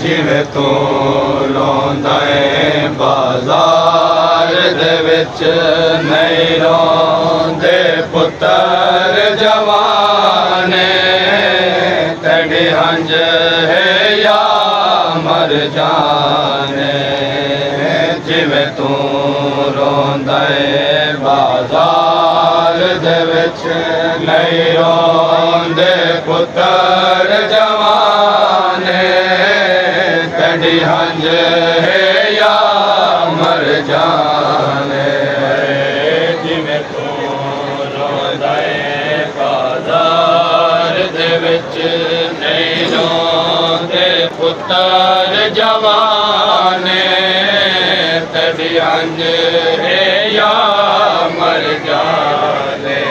ਜਿਵੇਂ ਤੂੰ ਰੋਂਦਾ ਏ ਬਾਜ਼ਾਰ ਦੇ ਵਿੱਚ ਨਹੀਂ ਰੋਂਦੇ ਪੁੱਤਰ ਜਵਾਨੇ ਤੇਰੇ ਹੰਝ ਹੈ ਯਾ ਮਰ ਜਾਣੇ ਜਿਵੇਂ ਤੂੰ ਰੋਂਦਾ ਏ ਬਾਜ਼ਾਰ ਦੇ ਵਿੱਚ ਨਹੀਂ ਰੋਂਦੇ ਪੁੱਤਰ ਜਵਾਨੇ ਤੇਰੀ ਹੰਝ ਹੈ ਯਾ ਮਰ ਜਾਣੇ ਜਿਵੇਂ ਤੂੰ ਰੋਂਦਾ ਏ ਬਾਜ਼ਾਰ ਦੇ ਵਿੱਚ ਨਹੀਂ ਰੋਂਦੇ ਪੁੱਤਰ ਜਵਾਨੇ ਤੇਰੀ ਹੰਝ ਹੈ ਯਾ ਮਰ ਜਾਣੇ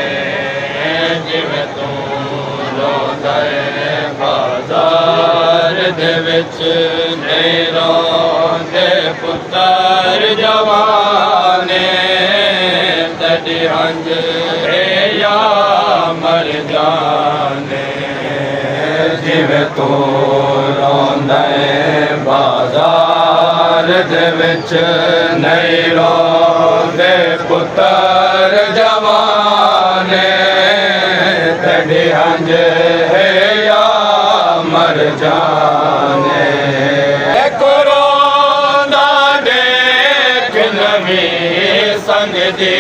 ਜਿਵੇਂ ਤੂੰ ਰੋਂਦਾ ਏ ਬਾਜ਼ਾਰ ਦੇ ਵਿੱਚ ਨਹੀਂ ਰੋਂਦੇ ਪੁੱਤਰ ਜਵਾਨੇ ਤੇਰੀ ਹੰਝ ਹੈ ਯਾ ਮਰ ਜਾਣੇ ਜਿਵੇਂ ਤੂੰ ਰੋਂਦਾ ਏ ਬਾਜ਼ਾਰ ਦੇ ਵਿੱਚ ਨਹੀਂ ਰੋਂਦੇ ਪੁੱਤਰ ਜਵਾਨੇ ਤੇਰੀ ਹੰਝ ਹੈ ਯਾ ਮਰ ਜਾਣੇ ਕੋ ਰੋਂਦਾ ਦੇਖ ਨਵੀਂ ਸੰਗ ਦੀ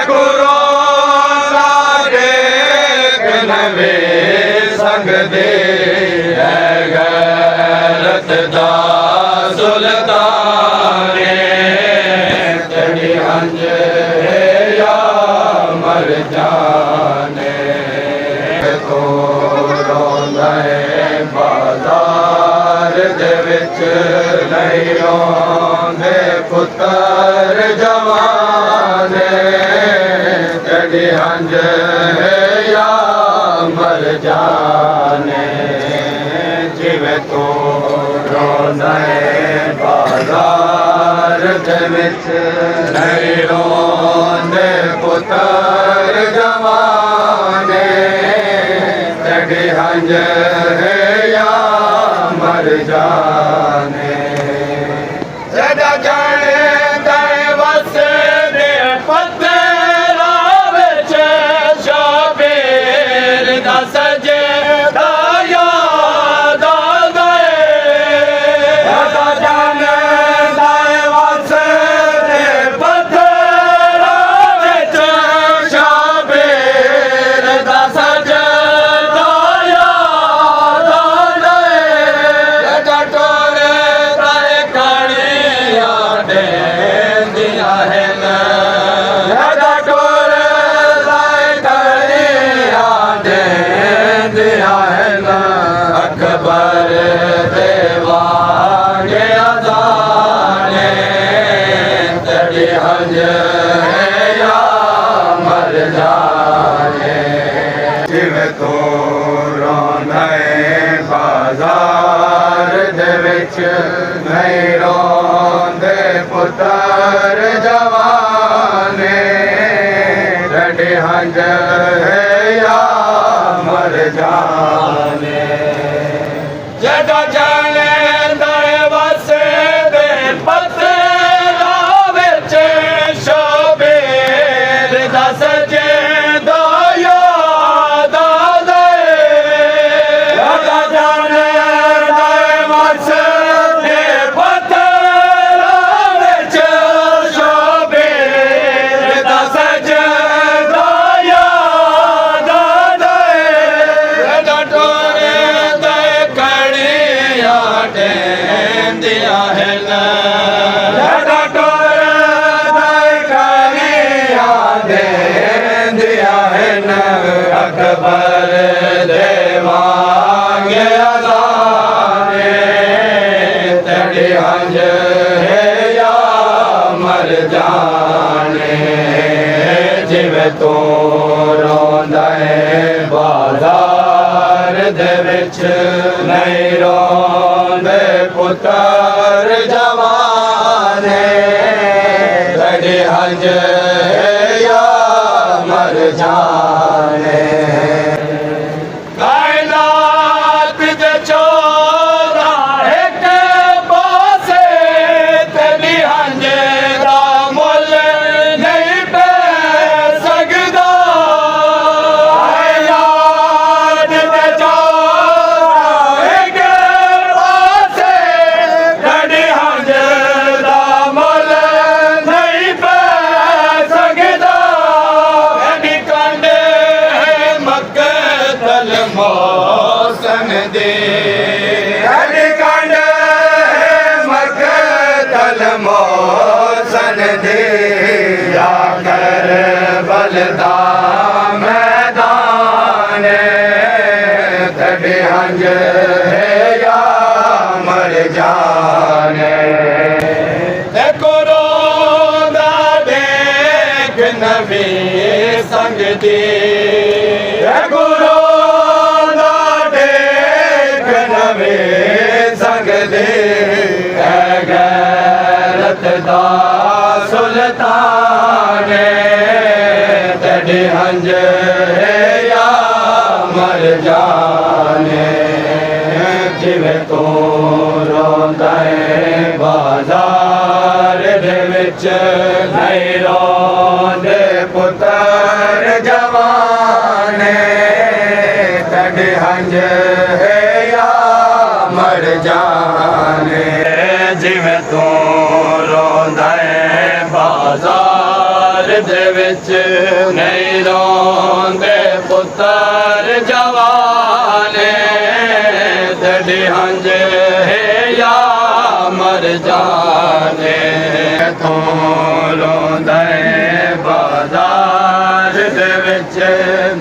ਕੋ ਰੋਂਦਾ ਦੇਖ ਨਵੀਂ ਸੰਗ ਦੀ ਹੈ ਗੈਰਤ ਦਾ ਸੁਲਤਾਨ ਤੇਰੀ ਹੰਝ ਹੈ ਯਾ ਮਰ ਜਾਣੇ ਤੂੰ ਰੋਂਦਾ ਏ ਬਾਜ਼ਾਰ ਦੇ ਵਿੱਚ ਨਹੀਂ ਰੋਂਦੇ ਪੁੱਤਰ ਜਵਾਨੇ ਤੇਰੀ ਹੰਝ ਹੈ ਯਾ ਮਰ ਜਾਣੇ ਜਿਵੇਂ ਤੂੰ ਰੋਂਦਾ ਏ ਬਾਜ਼ਾਰ ਦੇ ਵਿੱਚ ਨਹੀਂ ਰੋਂਦੇ ਪੁੱਤਰ ਜਵਾਨੇ ਤੇਰੀ ਹੰਝ ਹੈ ਯਾ ਮਰ ਜਾਣੇ ਜਦਾ ਜਾਣੇ ਦੇ ਵਸਦੇ ਪੱਥਰਾਂ ਵਿੱਚ ਸ਼ਬੀਰ ਦਾ ਸਜਦਾ ਯਾਦ ਆਉਂਦਾ ਏ ਜਦਾ ਜਾਣੇ ਦੇ ਵਸਦੇ ਪੱਥਰਾਂ ਵਿੱਚ ਸ਼ਬੀਰ ਦਾ ਸਜਦਾ ਯਾਦ ਆਉਂਦਾ ਏ ਜਦਾ ਟੋਰੇ ਤਾਏ ਕਣੀਆਂ ਦੇਂਦੀਆਂ ਹਨ ਜਦਾ ਟੋਰੇ ਤਾਏ ਕਣੀਆਂ ਦੇਂਦੀਆਂ ਹਨ ਅਕਬਰ ਦੇ ਵਾਂਗੇ ਅਜ਼ਾਨੇ ਤੇਰੀ ਹੰਝ ਹੈ ਯਾ ਮਰ ਜਾਣੇ ਜਿਵੇਂ ਤੂੰ ਰੋਂਦਾ ਏ ਬਾਜ਼ਾਰ ਦੇ ਵਿੱਚ ਨਹੀਂ ਰੋਂਦੇ ਪੁੱਤਰ ਜਵਾਨੇ ਤੇਰੀ ਹੰਝ ਹੈ ਯਾ ਮਰ ਜਾਣੇ ਜਦਾ ਜਾਣੇ ਦੇ ਵਸਦੇ ਪੱਥਰਾਂ ਵਿੱਚ ਸ਼ਬੀਰ ਦਾ ਸਜਦਾ ਯਾਦ ਆਉਂਦਾ ਏ ਜਦਾ ਜਾਣੇ ਦੇ ਵਸਦੇ ਪੱਥਰਾਂ ਵਿੱਚ ਸ਼ਬੀਰ ਦਾ ਸਜਦਾ ਯਾਦ ਆਉਂਦਾ ਏ ਜਦਾ ਟੋਰੇ ਤੇ ਕਣੀਆਂ ਦੇਂਦੀਆਂ ਹਨ ਜਦਾ ਟੋਰੇ ਤੇ ਕਣੀਆਂ ਦੇਂਦੀਆਂ ਹਨ ਅਕਬਰ ਦੇ ਵਾਂਗੇ ਅਜ਼ਾਨੇ ਤੇਰੀ ਹੰਝ ਹੈ ਯਾ ਮਰ ਜਾਣੇ ਜਿਵੇਂ ਤੂੰ ਰੋਂਦਾ ਏ ਬਾਜ਼ਾਰ ਦੇ ਵਿੱਚ ਨਹੀਂ ਰੋਂਦੇ ਪੁੱਤਰ ਜਵਾਨੇ ਤੇਰੀ ਹੰਝ ਹੈ ਯਾ ਮਰ ਜਾਣੇ ਕਾਇਨਾਤ ਦੇ ਚੋਰਾ मोहसन दिया कर बलदा मैदान तड़े हंज है या मर जाने कोरोना देख नबी संग दी कोरोना देख नबी संग दे गैरत दा सुल्तान तड़े हंज या मर जाने जिवें तू रोंदा है बाजार दे विच नहीं रोंदे पुत्तर जवान तड़े हंज या मर जाने जिवें तू रोंदा है बाजार दे विच नहीं रोंदे पुत्तर जवान तड़े हंज या मर जाने तू रोंदा है बाजार दे विच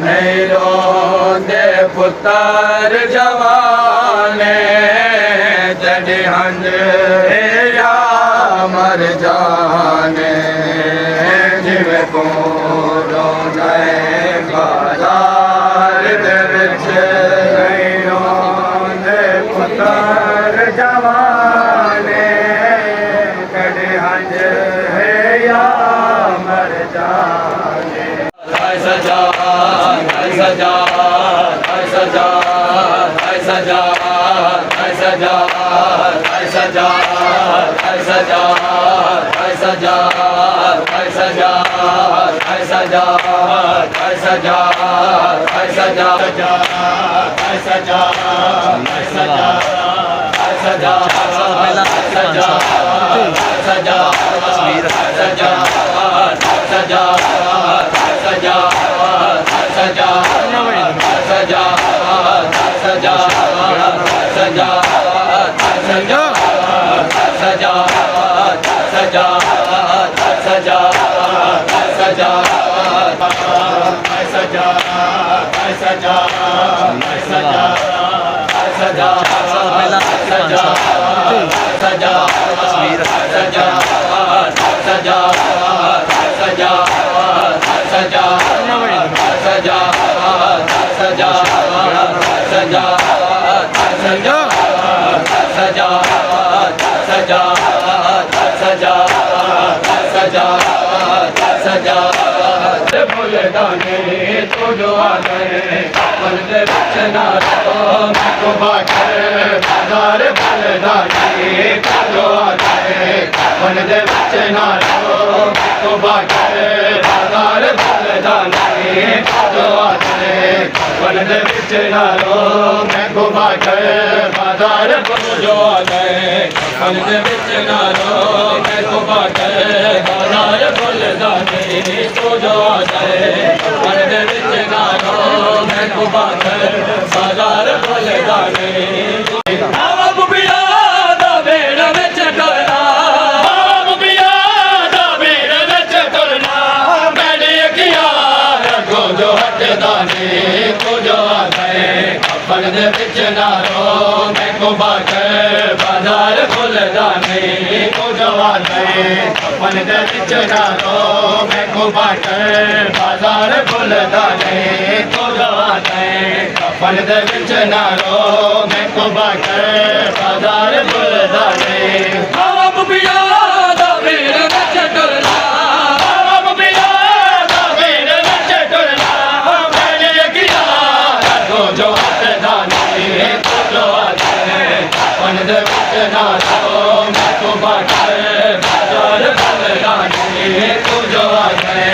नहीं रोंदे पुत्तर जवान तड़े हंज या मर जाने जिवें तू रोंदा है बाजार दे विच नहीं रोंदे पुत्तर जवान तड़े हंज या मर जाने सजा सजा सजा सजा सजा सजा सजा सजा सजा सजा सजा सजा सजा सजा सजा सजा सजा तस्वीर सजा सजा सजा सजा सजा सजा सजा सजा सजा सजा सजा सजा सजा सजा सजा सजा सजा सजा तस्वीर सजा सजा सजा सजा सजा सजा सजा सजा सजा सजा सजा सजा सजा बोले दाने तो जो आने मन दे बचना तो को बाटे बाजार बोले दाने तो जो आने मन दे बचना तो को बाटे बाजार बोले दाने तो जो आने मन दे बचना तो मैं को बाटे बाजार बोले जो आने मन दे बचना तो मैं को बाटे बाजार बोले दाने तो जो मन दे विच नालो मैं को बाजार बाजार बोले दाने आवा बुबिया दा बेड़ा विच टरना आवा बुबिया दा बेड़ा विच टरना मैंने किया रखो जो हट दाने को जो आए मन दे विच नालो मैं को बाजार बोले दाने को जो आए मन दे विच नालो मैं को बाजार बोले दाने को जो आए मन दे विच नालो मैं को बाजार बोले दाने आवा बुबिया दा बेड़ा विच टरना आवा बुबिया दा बेड़ा विच टरना मैंने किया रखो जो हट दाने को जो आए मन दे विच नालो मैं को बाजार बोले दाने को जो आए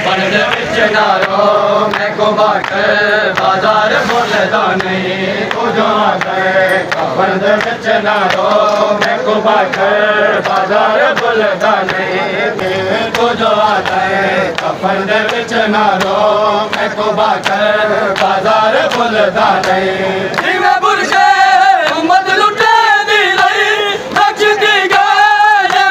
मन दे विच नालो मैं को बाजार बोले दाने को जो आए मन दे विच नालो मैं को बाजार बोले दाने को जो आए मन दे विच नालो मैं को बाजार बोले दाने जिवें बुरशे उम्मत लुटे दी रही बचती गए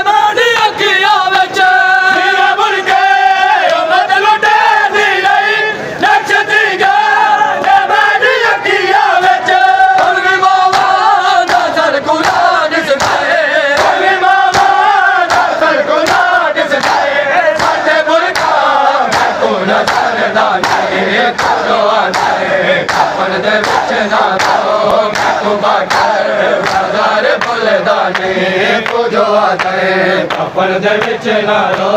भुलदा नहीं तू जो आदे कफन दे विच ना रो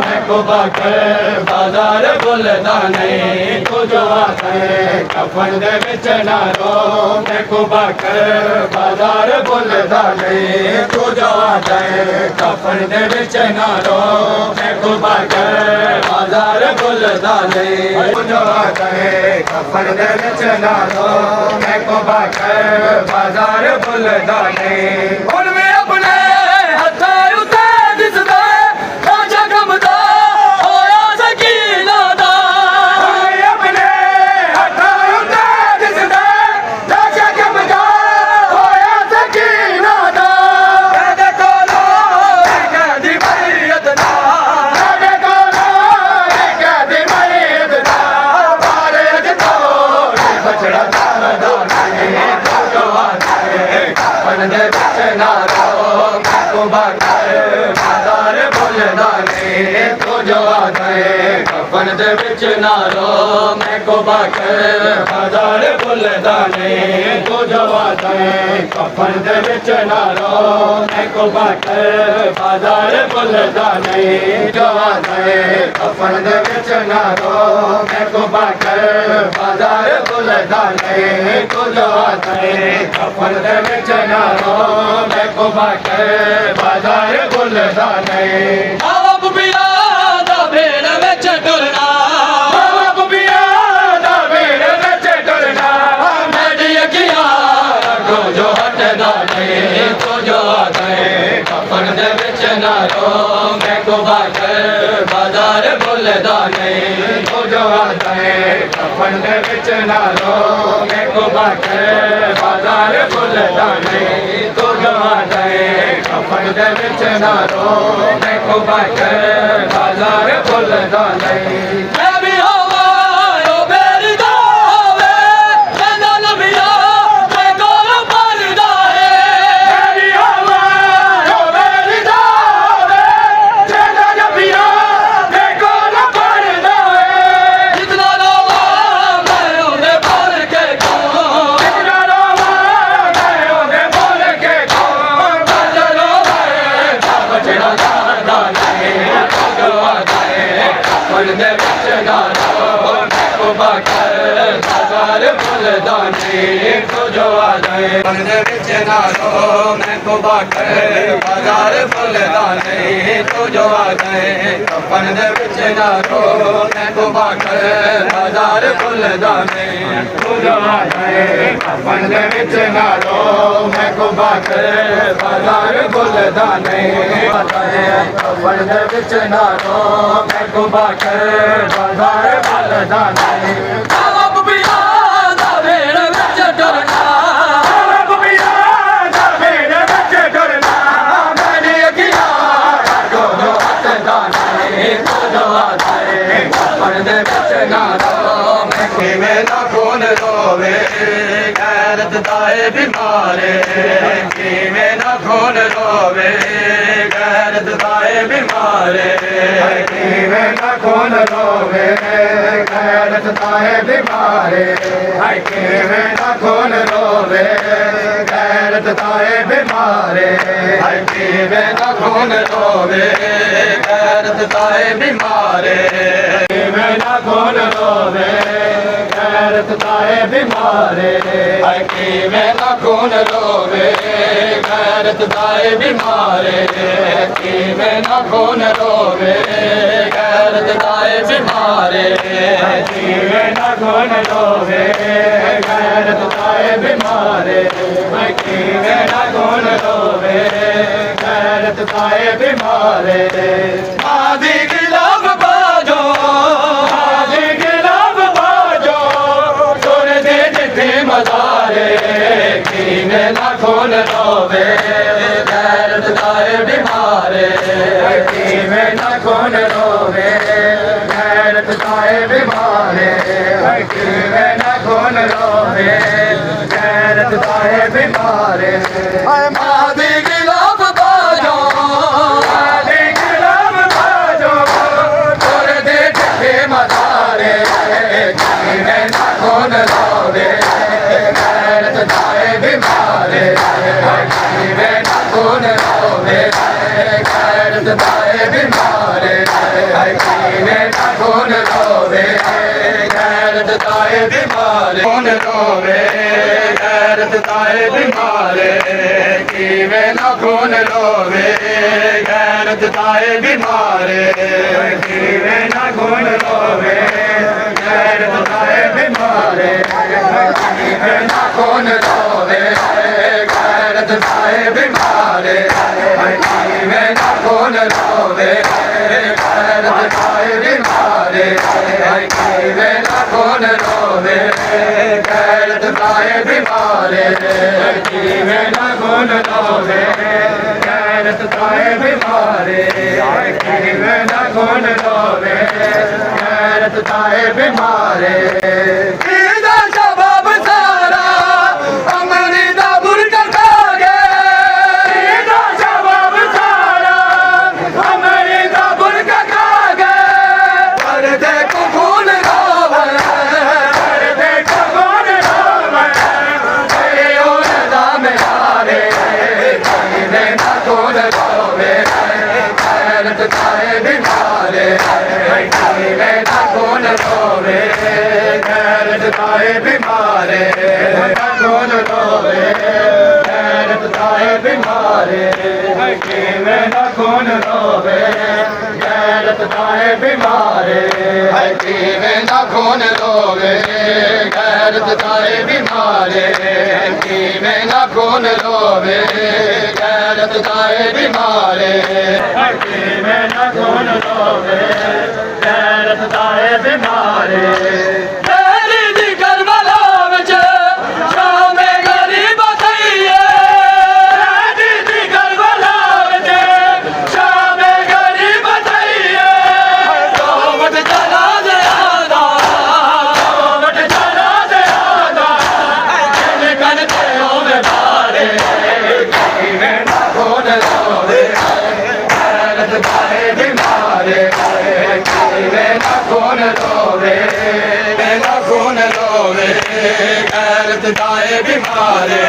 मैं कुबा कर बाजार भुलदा नहीं तू जो आदे कफन दे विच ना रो मैं कुबा कर बाजार भुलदा नहीं तू जो आदे कफन दे विच ना रो मैं कुबा कर बाजार भुलदा नहीं तू जो आदे कफन दे विच ना रो मैं कुबा कर बाजार भुलदा नहीं हुण मैं अपने हत्थां उत्ते दिसदा राजा गमदा होया सकीना दा मैं अपने हत्थां उत्ते दिसदा राजा गमदा होया सकीना दा कहदे कोलो कहदी मैयत दा कहदे कोलो कहदी मैयत दा बारे अज तो बछड़ा दा नहीं जो आदे कफन दे विच ना रो मैं कुबा कर बाजार भुलदा नहीं तू जो आदे कफन दे विच ना रो मैं कुबा कर बाजार भुलदा नहीं तू जो आदे कफन दे विच ना रो मैं कुबा कर बाजार भुलदा नहीं जो आदे कफन दे विच ना रो मैं कुबा कर बाजार भुलदा नहीं तू जो आदे कफन दे विच ना रो मैं कुबा कर बाजार भुलदा नहीं बाप पिया दा भेड़ विच टुरना बाप पिया दा भेड़ विच टुरना मेरी अखियां अगों जो हटदा नहीं तू जो आदे कफन दे विच ना रो मैं कुबा कर बाजार भुलदा नहीं तू जो आदे कफन दे विच ना रो मैं कुबा कर बाजार भुलदा नहीं तू जो आदे कफन दे विच ना रो मैं कुबा कर बाजार भुलदा नहीं मैं भी होवा ओ मेरी दा होवे कहंदा नबिया मैं कोल मरदा है मैं भी होवा ओ मेरी दा होवे कहंदा नबिया मैं कोल मरदा है जितना रोवा मैं ओदे बोल के कहूं जितना रोवा मैं ओदे बोल के कहूं बाजार बछड़ा दा नहीं जो आदे कफन दे विच ना रो मैं कुबा कर बाजार भुलदा नहीं तू जो आदे कफन दे विच ना रो मैं कुबा कर बाजार भुलदा नहीं तू जो आदे कफन दे विच ना रो मैं कुबा कर बाजार भुलदा नहीं तू जो आदे कफन दे विच ना रो मैं कुबा कर बाजार भुलदा नहीं कफन दे विच ना रो मैं कुबा कर बाजार भुलदा नहीं बाप पिया दा भेड़ विच टुरना बाप पिया दा भेड़ विच टुरना मेरी अखियां अगों जो हटदा नहीं तू जो आदे कफन दे विच ना रो मैं किवें ना खून रोवे गैरत दाए बीमारे किवें ना खून रोवे गैरत दाए बीमारे किवें ना खून रोवे गैरत दाए बीमारे किवें ना खून रोवे गैरत दाए बीमारे किवें ना खून रोवे गैरत दाए बीमारे किवें ना खून रोवे गैरत दाए बीमारे किवें ना खून रोवे गैरत दाए बीमारे किवें ना खून रोवे गैरत दाए बीमारे किवें ना खून रोवे गैरत दाए बीमारे किवें ना खून रोवे गैरत दाए बीमारे आदि गिलाफ बाजो आदि गिलाफ बाजो छोड़ दे जिथे मजारे किवें ना खून रोवे गैरत दाए बीमारे किवें ना खून रोवे गैरत दाए बीमारे किवें ना खून रोवे गैरत दाए बीमारे आदि गिलाफ बाजो आदि गिलाफ बाजो छोड़ दे जिथे मजारे किवें ना खून रोवे गैरत दाए बीमारे खून रोवे गैरत ताए बीमारे कीवे ना खून रोवे गैरत ताए बीमारे खून रोवे गैरत ताए बीमारे कीवे ना खून रोवे गैरत ताए बीमारे कीवे ना खून रोवे गैरत ताए बीमारे कीवे ना खून रोवे गैरत ताए बीमारे कीवे ना खून रोवे गैरत ताए बीमारे कीवे ना खून रोवे गैरत ताए बीमारे कीवे ना खून रोवे गैरत ताए बीमारे कीवे ना खून रोवे गैरत ताए बीमारे ईदा शबाब सारा अमरी दा बुरज खा गए ईदा शबाब सारा अमरी दा बुरज खा गए पर देखो खून रोवे पर देखो खून रोवे तेरे और दाम यारे कीवे ना खून रोवे गैरत ताए बीमारे कीवे ना खून रोवे गैरत ताए बीमारे खून रोवे गैरत ताए बीमारे कीवे ना खून रोवे गैरत ताए बीमारे कीवे ना खून रोवे गैरत ताए बीमारे कीवे ना खून रोवे गैरत ताए बीमारे कीवे ना खून रोवे गैरत ताए बीमारे तेरी दी करबला विच शामे गरीब थईए तेरी दी करबला विच शामे गरीब थईए तोमत चला दे आदा तोमत चला दे आदा जिन कन ते होवे बारे कीवे ना खून रोवे गैरत ताए बीमारे कीवे ना खून रोवे ना खून रोवे गैरत ताए बीमारे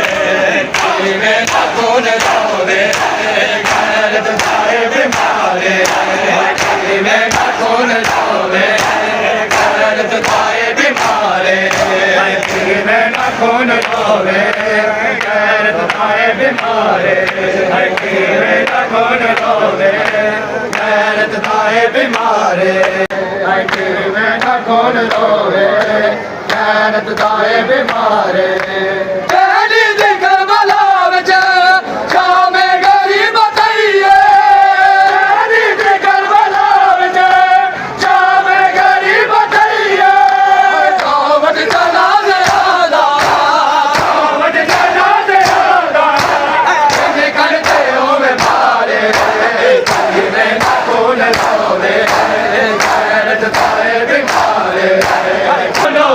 कीवे ना खून रोवे गैरत ताए बीमारे कीवे ना खून रोवे गैरत ताए बीमारे कीवे ना खून रोवे गैरत ताए बीमारे कीवे ना खून रोवे गैरत ताए बीमारे कीवे ना खून रोवे गैरत ताए बीमारे तेरी दी करबला विच शामे गरीब थईए तेरी दी करबला विच शामे गरीब थईए तोमत चला दे आदा तोमत चला दे आदा जिन कन ते होवे मारे कीवे ना खून रोवे गैरत ताए बीमारे सुनो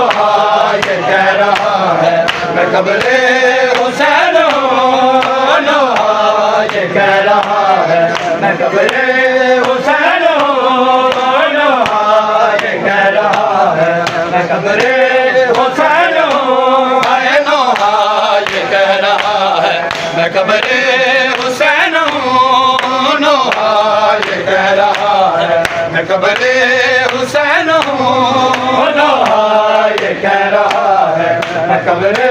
ये कह रहा है मैं कब्रे हुसैन हूँ नो ये कह रहा है मैं कब्रे हुसैन हूँ नो ये कह रहा है मैं कब्रे हुसैन हूँ नो ये कह रहा है मैं कब्रे हुसैन हूँ नो ये कह रहा है मैं कब्रे हुसैन हूँ नो ये कह रहा है मैं कब्रे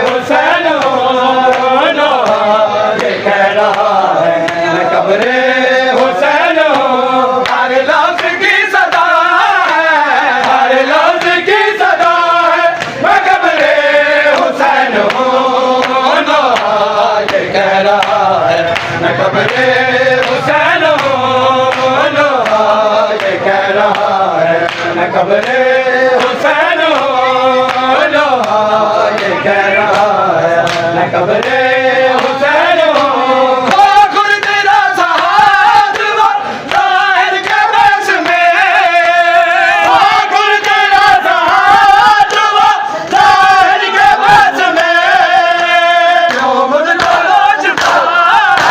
हुसैन हूँ नो ये कह रहा है मैं कब्रे हुसैन हूँ हर लफ्ज की सदा है हर लफ्ज की सदा है मैं कब्रे हुसैन हूँ नो ये कह रहा है मैं कब्रे हुसैन हूँ नो ये कह रहा है मैं कब्रे हुसैन हूँ नो ये कह रहा है मैं कब्रे हुसैन हूँ खुद तेरा सहाद जाहिर के बस में खुद तेरा सहाद जाहिर के बस में जो मुझको नोचता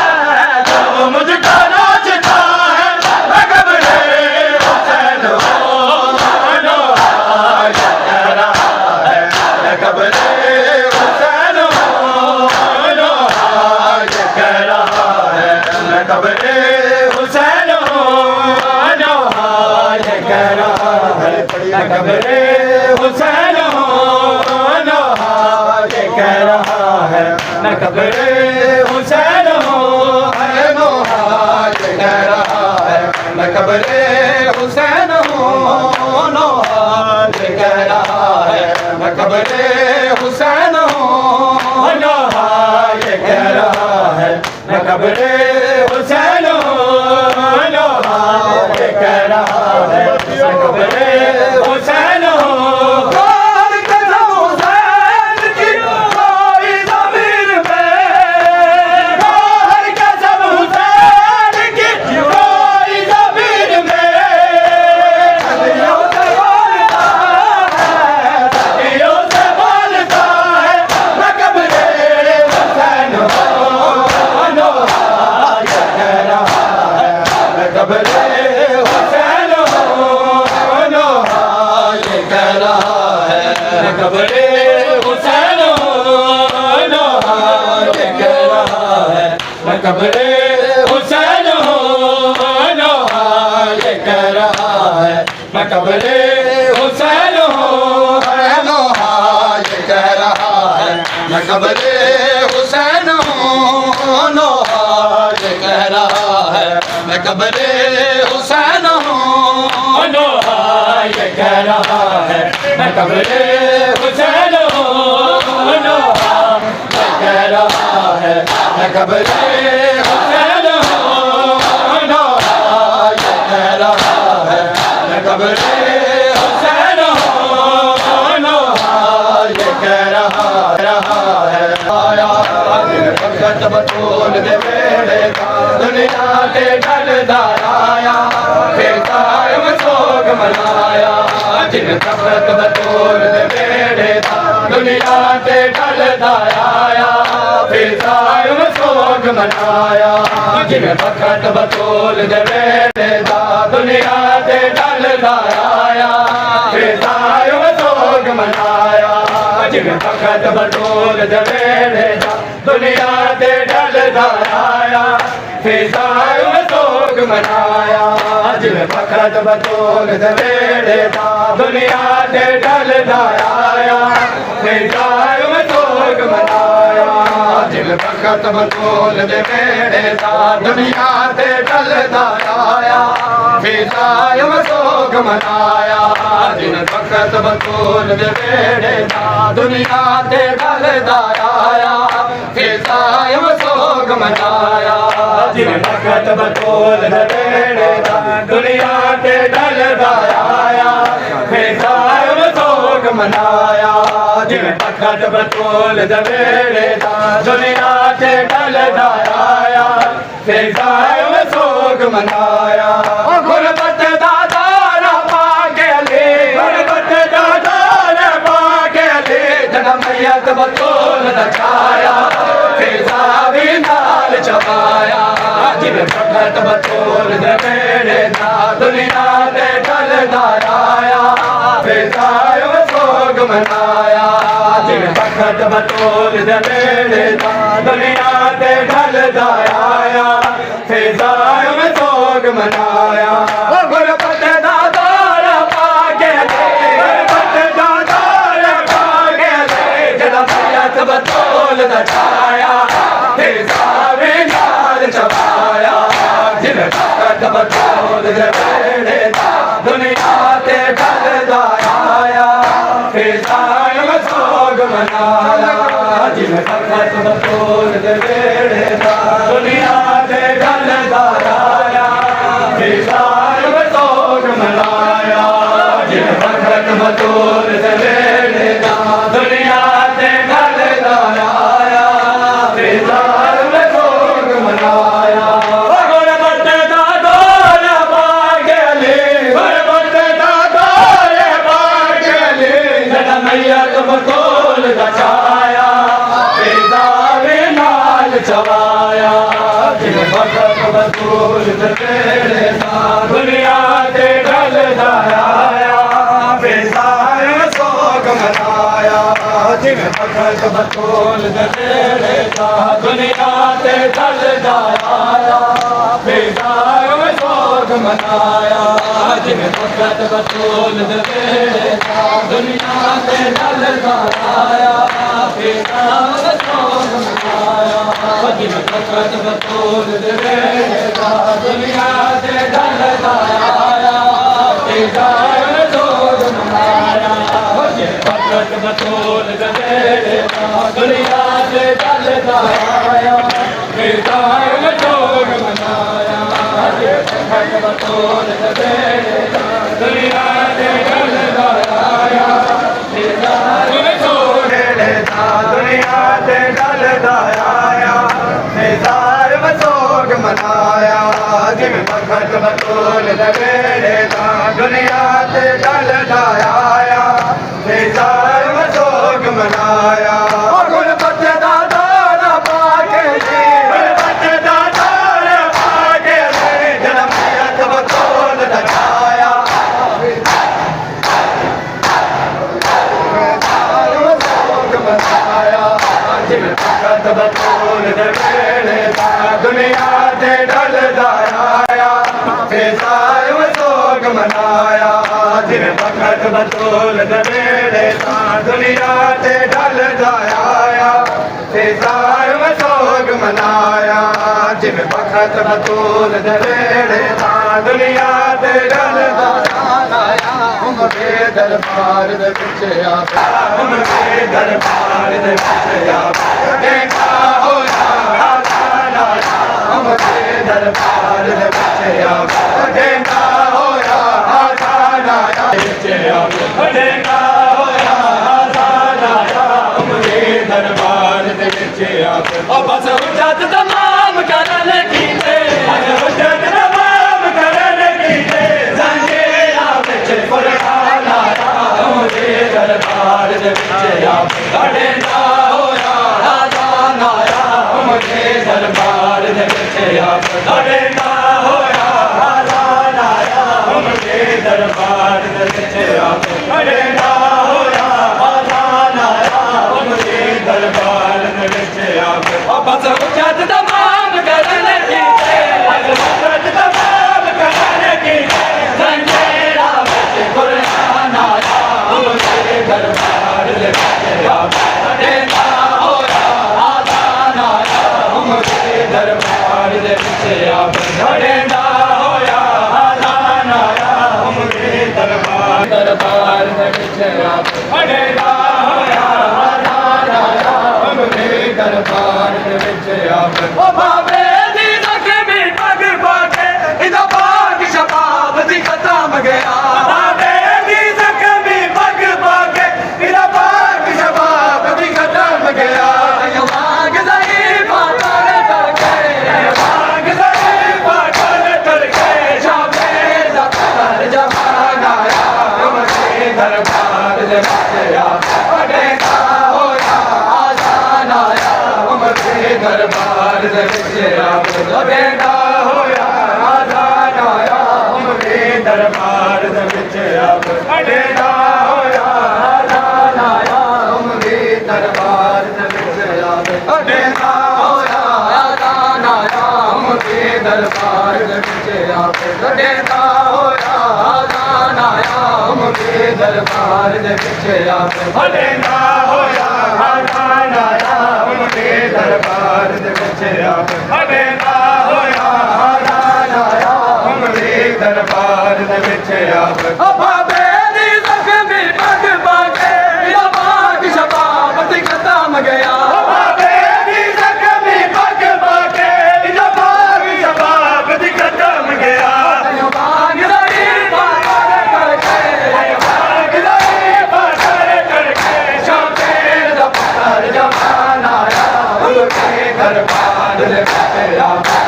है जो मुझको नोचता है मैं कब्रे हुसैन हूँ नो ये कह रहा है मैं कब्रे हुसैन हूँ कब्रे हुसैन हो नौहार कह रहा है कब्रे हुसैन हो नौहार कह रहा है कब्रे हुसैन हो नौहार कह रहा है कब्रे हुसैन हो नौहार कह रहा है कब्रे हुसैन हो नौहार कह रहा है कब्रे हुसैन हो नौहार कह रहा है कब्रे हुसैन हो कब्रे हुसैन हो नौहार कह रहा है कब्रे हुसैन हो नौहार कह रहा है कब्रे हुसैन हो नौहार कह रहा है कब्रे हुसैन हो नौहार कह रहा है कब्रे हुसैन हो नौहार कह रहा है कब्रे हुसैन हो नौहार कह रहा है कब्रे हुसैन हो नौहार कह रहा है कब्रे हुसैन हो नौहार कह रहा है आया वक्त बतूल दे बेड़े दुनिया के ढल दाया फिर कायम सोग मनाया जिन तबत बतूल दे बेड़े दुनिया के ढल दाया फिर कायम सोग मनाया जिन वक्त बतूल दे बेड़े दुनिया के ढल दाया फिर कायम सोग मनाया जिन वक्त बतूल दे बेड़े दुनिया के ढल दाया फिर कायम सोग मनाया जिन वक्त बतूल दे बेड़े दुनिया के ढल दाया फिर कायम सोग मनाया जिन वक्त बतूल दे बेड़े दुनिया के ढल दाया फिर कायम सोग मनाया जिन वक्त बतूल दे बेड़े दुनिया के ढल दाया फिर कायम सोग मनाया जिन वक्त बतूल दे बेड़े दुनिया के ढल दाया फिर कायम सोग मनाया जिन वक्त बतूल दे बेड़े दुनिया के ढल दाया फिर कायम सोग मनाया गुरबत दादा न पाके ले गुरबत दादा न पाके ले जन्म मैयत बतूल दा छाया फिर सावी नाल चबाया जिन वक्त बतूल दे बेड़े दुनिया के ढल दाया फिर कायम सोग मनाया जिन वक्त बतूल दे बेड़े दुनिया के ढल दाया फिर कायम सोग मनाया गुरबत दादा न पाके ले गुरबत दादा न पाके ले जन्म मैयत बतूल दा छाया फिर सावे नाल चबाया जिन वक्त बतूल दे बेड़े दुनिया के ढल दाया फिर कायम सोग मनाया जिन वक्त बतूल दे बेड़े दुनिया के ढल दाया फिर कायम सोग मनाया जिन वक्त बतूल दे बेड़े दुनिया के ढल दाया फिर कायम सोग मनाया गुरबत दादा न पाके ले गुरबत दादा न पाके ले जन्म मैयत बतूल दा छाया फिर सावे नाल चबाया जिन वक्त बतूल दे बेड़े दुनिया के ढल दाया फिर कायम सोग मनाया जिन वक्त बतूल दे बेड़े दुनिया के ढल दाया बेदार में सोग मनाया जिन्हें फकत बतूल देता दुनिया से डल आया बेदार में सोग मनाया जिन्हें फकत बतूल देता दुनिया से डल आया बेदार में सोग मनाया जिन्हें फकत बतूल देता दुनिया से डल आया बेदार में सोग मनाया बतौल दुनिया से डल आया बेदार में सोग दुनिया से डल आया बेदार में सोग मनाया जिन भगत बतौल दुनिया से डल आया बेदार में सोग मनाया बतौल दुनिया से डल आया बेदार में सोग मनाया जिन भगत बतौल दुनिया से डल आया बेदार में सोग मनाया जिन भगत बतौल दुनिया से डल आया उनके दरबार दे पिछे उनके दरबार दे पिछे देखा होया उनके दरबार दे पिछे देखा होया देखा होया उनके दरबार दे पिछे बस उजत तमाम करन कीते उजत तमाम करन कीते संगेरा विच कुरान आया उनके दरबार दे पिछे बड़े ना होया आजान आया उनके दरबार दे पिछे बड़े ना होया आजान आया उनके दरबार दे पिछे बड़े ना होया आजान आया उनके दरबार दे पिछे बस उजत तमाम करन कीते उजत तमाम करन कीते संगेरा विच कुरान आया उनके दरबार दे पिछे बड़े ना होया आजान आया उनके दरबार दे पिछे बड़े ना होया आजान आया उनके दरबार दे पिछे बड़े ना होया आजान आया उनके दरबार दे पिछे ओ बाबे दी ज़ख्मी पग पाके इदा पाक शबाब दी खत्म गया बाबे दी ज़ख्मी पग पाके इदा पाक शबाब दी खत्म गया मांग दई पागल करके मांग दई पागल करके शामे दा कर जमाना आया उनके दरबार दे पिछे बड़े ना होया आजान आया उनके दरबार दे पिछे बड़े ना होया आजान आया उनके दरबार दे पिछे बड़े ना होया आजान आया उनके दरबार दे पिछे बड़े ना होया आजान आया उनके दरबार दे पिछे बड़े ना होया आजान आया उनके दरबार दे पिछे बड़े ना होया आजान आया उनके दरबार दे पिछे बड़े ना होया आजान आया उनके दरबार दे पिछे बाबे दी ज़ख्मी पग पाके इदा पाक शबाब दी खत्म गया बाबे दी ज़ख्मी पग पाके इदा पाक शबाब दी खत्म गया मांग दई पागल करके मांग दई पागल करके शामे दा कर जमाना आया उनके दरबार दे पिछे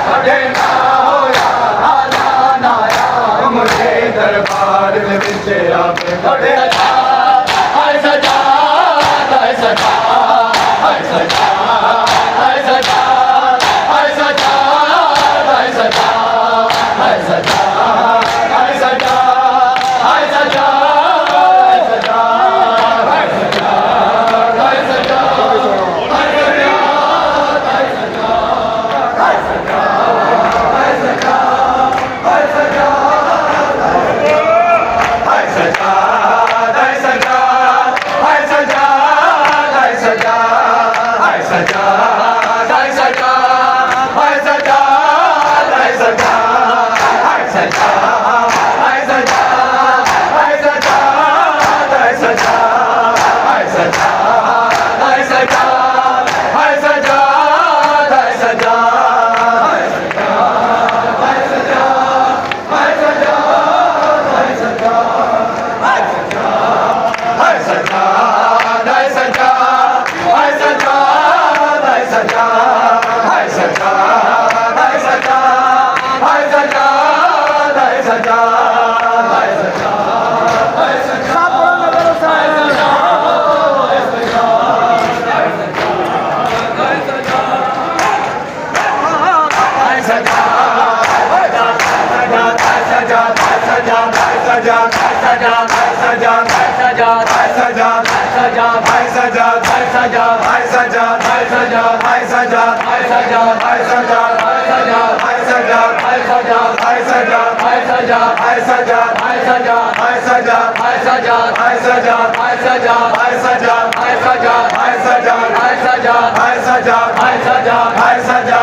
बड़े ना होया आजान आया उनके दरबार दे पिछे बड़े हाय सजा हाय सजा हाय सजा हाय सजा हाय सजा हाय सजा हाय सजा हाय सजा हाय सजा हाय सजा हाय सजा हाय सजा सजा